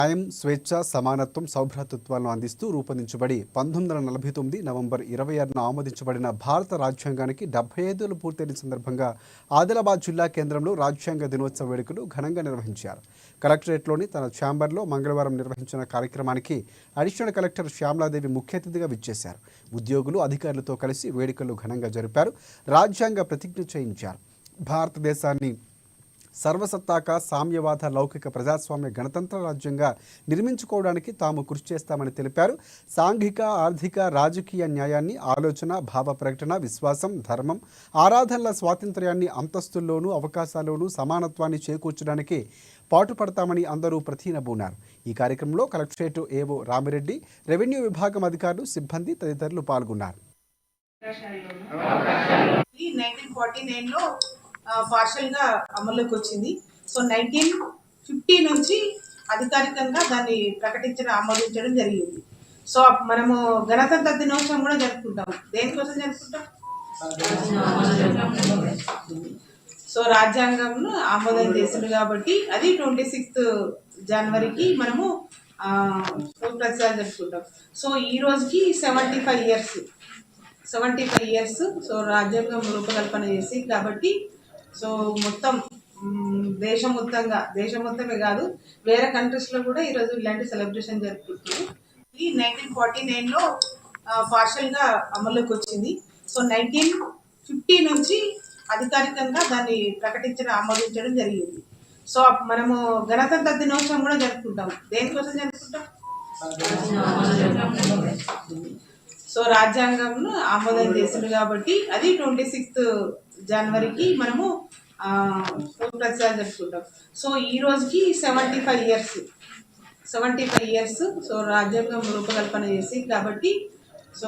న్యాయం, స్వేచ్ఛ, సమానత్వం, సౌభ్రాతృత్వాలను అందిస్తూ రూపొందించబడి 1949 నవంబర్ 26న ఆమోదించబడిన భారత రాజ్యాంగానికి 75 ఏళ్లు పూర్తయిన సందర్భంగా ఆదిలాబాద్ జిల్లా కేంద్రంలో రాజ్యాంగ దినోత్సవ వేడుకలు ఘనంగా నిర్వహించారు. కలెక్టరేట్లోని తన ఛాంబర్లో మంగళవారం నిర్వహించిన కార్యక్రమానికి అడిషనల్ కలెక్టర్ శ్యామలాదేవి ముఖ్య అతిథిగా విచ్చేశారు. ఉద్యోగులు, అధికారులతో కలిసి వేడుకలు ఘనంగా జరిపారు. రాజ్యాంగ ప్రతిజ్ఞ చేయించారు. భారతదేశాన్ని సర్వసత్తాక, సామ్యవాద, లౌకిక ప్రజాస్వామ్య గణతంత్ర రాజ్యంగా నిర్మించుకోవడానికి తాము కృషి చేస్తామని తెలిపారు. సాంఘిక, ఆర్థిక, రాజకీయ న్యాయాన్ని, ఆలోచన, భావ ప్రకటన, విశ్వాసం, ధర్మం, ఆరాధనల స్వాతంత్ర్యాన్ని, అంతస్తుల్లోనూ అవకాశాల్లోనూ సమానత్వాన్ని చేకూర్చడానికి పాటుపడతామని అందరూ ప్రతినబూనారు. ఈ కార్యక్రమంలో కలెక్టరేట్ ఏవో రామిరెడ్డి, రెవెన్యూ విభాగం అధికారులు, సిబ్బంది తదితరులు పాల్గొన్నారు. పార్షల్గా అమల్లోకి వచ్చింది. సో 1950 నుంచి అధికారికంగా దాన్ని ఆమోదించడం జరిగింది. సో మనము గణతంత్ర దినోత్సవం కూడా జరుపుకుంటాం. దేనికోసం జరుపుకుంటాం? సో రాజ్యాంగంను ఆమోదం చేసింది కాబట్టి అది 26 జనవరికి మనము ప్రతిసారి జరుపుకుంటాం. సో ఈ రోజుకి 75 ఇయర్స్. సో రాజ్యాంగం రూపకల్పన చేసి కాబట్టి సో మొత్తం దేశం మొత్తమే కాదు, వేరే కంట్రీస్లో కూడా ఈరోజు ఇలాంటి సెలబ్రేషన్ జరుపుకుంటున్నారు. ఈ 1949లో పార్షల్గా అమల్లోకి వచ్చింది. సో 1950 నుంచి అధికారికంగా దాన్ని ఆమోదించడం జరిగింది. సో మనము గణతంత్ర దినోత్సవం కూడా జరుపుకుంటాం. దేనికోసం జరుపుకుంటాం? సో రాజ్యాంగంను ఆమోదం చేసింది కాబట్టి అది 26 జనవరికి మనము ప్రతిసారి జరుపుకుంటాం. సో ఈ రోజుకి 75 ఇయర్స్. సో రాజ్యాంగం రూపకల్పన చేసి కాబట్టి సో